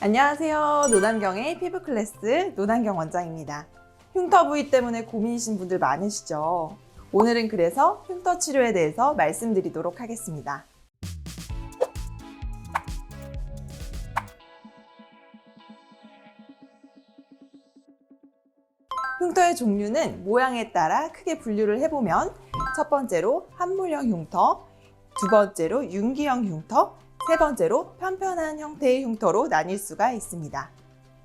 안녕하세요. 노남경의 피부 클래스 노남경 원장입니다. 흉터 부위 때문에 고민이신 분들 많으시죠? 오늘은 그래서 흉터 치료에 대해서 말씀드리도록 하겠습니다. 흉터의 종류는 모양에 따라 크게 분류를 해보면 첫 번째로 함몰형 흉터, 두 번째로 융기형 흉터, 세 번째로 편편한 형태의 흉터로 나뉠 수가 있습니다.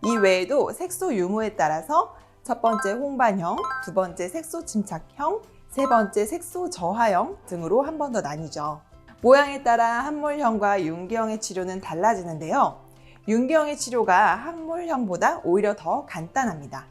이 외에도 색소 유무에 따라서 첫 번째 홍반형, 두 번째 색소 침착형, 세 번째 색소 저하형 등으로 한 번 더 나뉘죠. 모양에 따라 함몰형과 융기형의 치료는 달라지는데요. 융기형의 치료가 함몰형보다 오히려 더 간단합니다.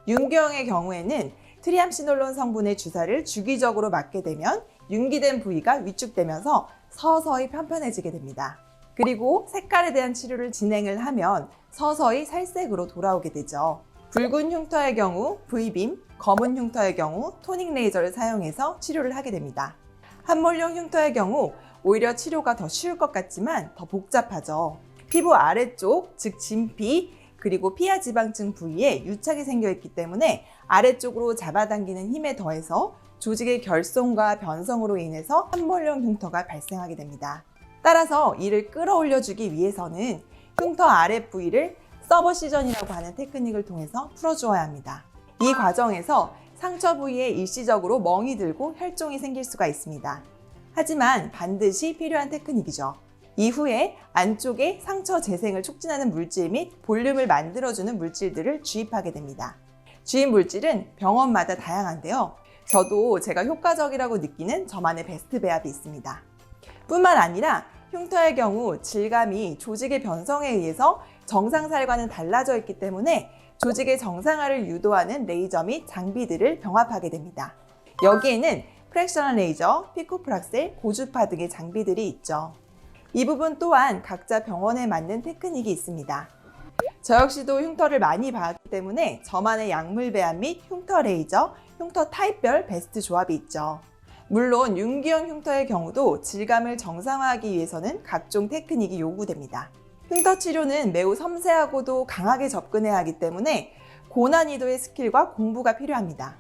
융기형의 경우에는 트리암시놀론 성분의 주사를 주기적으로 맞게 되면 융기된 부위가 위축되면서 서서히 편편해지게 됩니다. 그리고 색깔에 대한 치료를 진행을 하면 서서히 살색으로 돌아오게 되죠. 붉은 흉터의 경우 V빔, 검은 흉터의 경우 토닝 레이저를 사용해서 치료를 하게 됩니다. 함몰형 흉터의 경우 오히려 치료가 더 쉬울 것 같지만 더 복잡하죠. 피부 아래쪽, 즉 진피, 그리고 피하 지방층 부위에 유착이 생겨 있기 때문에 아래쪽으로 잡아당기는 힘에 더해서 조직의 결손과 변성으로 인해서 함몰형 흉터가 발생하게 됩니다. 따라서 이를 끌어올려주기 위해서는 흉터 아래 부위를 서버시전이라고 하는 테크닉을 통해서 풀어주어야 합니다. 이 과정에서 상처 부위에 일시적으로 멍이 들고 혈종이 생길 수가 있습니다. 하지만 반드시 필요한 테크닉이죠. 이후에 안쪽에 상처 재생을 촉진하는 물질 및 볼륨을 만들어주는 물질들을 주입하게 됩니다. 주입 물질은 병원마다 다양한데요. 저도 제가 효과적이라고 느끼는 저만의 베스트 배합이 있습니다. 뿐만 아니라 흉터의 경우 질감이 조직의 변성에 의해서 정상살과는 달라져 있기 때문에 조직의 정상화를 유도하는 레이저 및 장비들을 병합하게 됩니다. 여기에는 프랙셔널 레이저, 피코프락셀, 고주파 등의 장비들이 있죠. 이 부분 또한 각자 병원에 맞는 테크닉이 있습니다. 저 역시도 흉터를 많이 봤기 때문에 저만의 약물 배합 및 흉터 레이저, 흉터 타입별 베스트 조합이 있죠. 물론 융기형 흉터의 경우도 질감을 정상화하기 위해서는 각종 테크닉이 요구됩니다. 흉터 치료는 매우 섬세하고도 강하게 접근해야 하기 때문에 고난이도의 스킬과 공부가 필요합니다.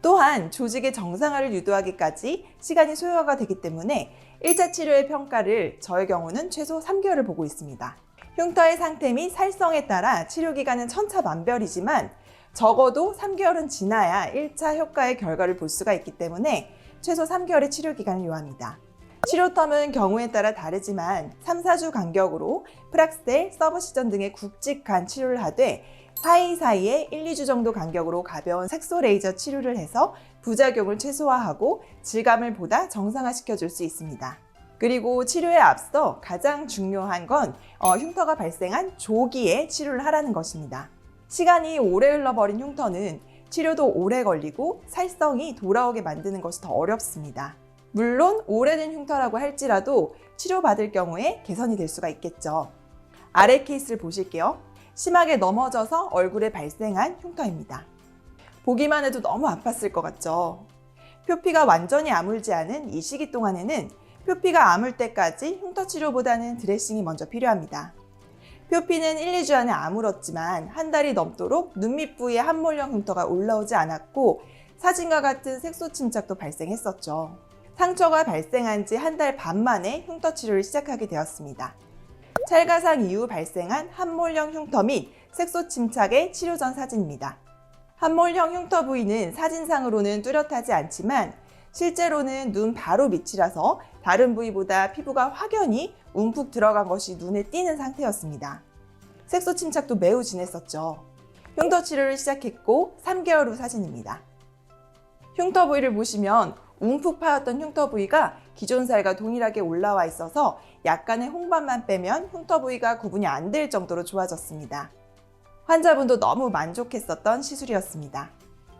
또한 조직의 정상화를 유도하기까지 시간이 소요가 되기 때문에 1차 치료의 평가를 저의 경우는 최소 3개월을 보고 있습니다. 흉터의 상태 및 살성에 따라 치료 기간은 천차만별이지만 적어도 3개월은 지나야 1차 효과의 결과를 볼 수가 있기 때문에 최소 3개월의 치료 기간을 요합니다. 치료 텀은 경우에 따라 다르지만 3, 4주 간격으로 프락셀, 서브시전 등의 굵직한 치료를 하되 사이사이에 1, 2주 정도 간격으로 가벼운 색소 레이저 치료를 해서 부작용을 최소화하고 질감을 보다 정상화시켜 줄 수 있습니다. 그리고 치료에 앞서 가장 중요한 건 흉터가 발생한 조기에 치료를 하라는 것입니다. 시간이 오래 흘러버린 흉터는 치료도 오래 걸리고 살성이 돌아오게 만드는 것이 더 어렵습니다. 물론 오래된 흉터라고 할지라도 치료받을 경우에 개선이 될 수가 있겠죠. 아래 케이스를 보실게요. 심하게 넘어져서 얼굴에 발생한 흉터입니다. 보기만 해도 너무 아팠을 것 같죠? 표피가 완전히 아물지 않은 이 시기 동안에는 표피가 아물 때까지 흉터 치료보다는 드레싱이 먼저 필요합니다. 표피는 1, 2주 안에 아물었지만 한 달이 넘도록 눈 밑 부위에 함몰형 흉터가 올라오지 않았고 사진과 같은 색소 침착도 발생했었죠. 상처가 발생한 지 한 달 반 만에 흉터 치료를 시작하게 되었습니다. 찰가상 이후 발생한 함몰형 흉터 및 색소 침착의 치료 전 사진입니다. 함몰형 흉터 부위는 사진상으로는 뚜렷하지 않지만 실제로는 눈 바로 밑이라서 다른 부위보다 피부가 확연히 움푹 들어간 것이 눈에 띄는 상태였습니다. 색소 침착도 매우 진했었죠. 흉터 치료를 시작했고 3개월 후 사진입니다. 흉터 부위를 보시면 움푹 파였던 흉터 부위가 기존 살과 동일하게 올라와 있어서 약간의 홍반만 빼면 흉터 부위가 구분이 안 될 정도로 좋아졌습니다. 환자분도 너무 만족했었던 시술이었습니다.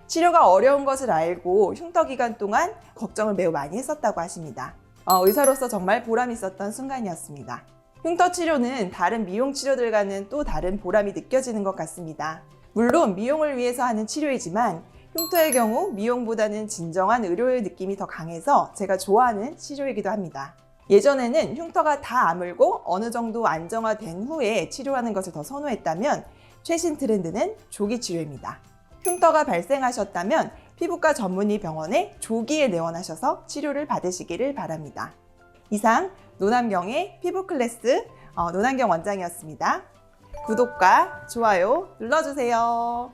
치료가 어려운 것을 알고 흉터 기간 동안 걱정을 매우 많이 했었다고 하십니다. 의사로서 정말 보람 있었던 순간이었습니다. 흉터 치료는 다른 미용 치료들과는 또 다른 보람이 느껴지는 것 같습니다. 물론 미용을 위해서 하는 치료이지만 흉터의 경우 미용보다는 진정한 의료의 느낌이 더 강해서 제가 좋아하는 치료이기도 합니다. 예전에는 흉터가 다 아물고 어느 정도 안정화된 후에 치료하는 것을 더 선호했다면 최신 트렌드는 조기 치료입니다. 흉터가 발생하셨다면 피부과 전문의 병원에 조기에 내원하셔서 치료를 받으시기를 바랍니다. 이상 노남경의 피부 클래스 노남경 원장이었습니다. 구독과 좋아요 눌러주세요.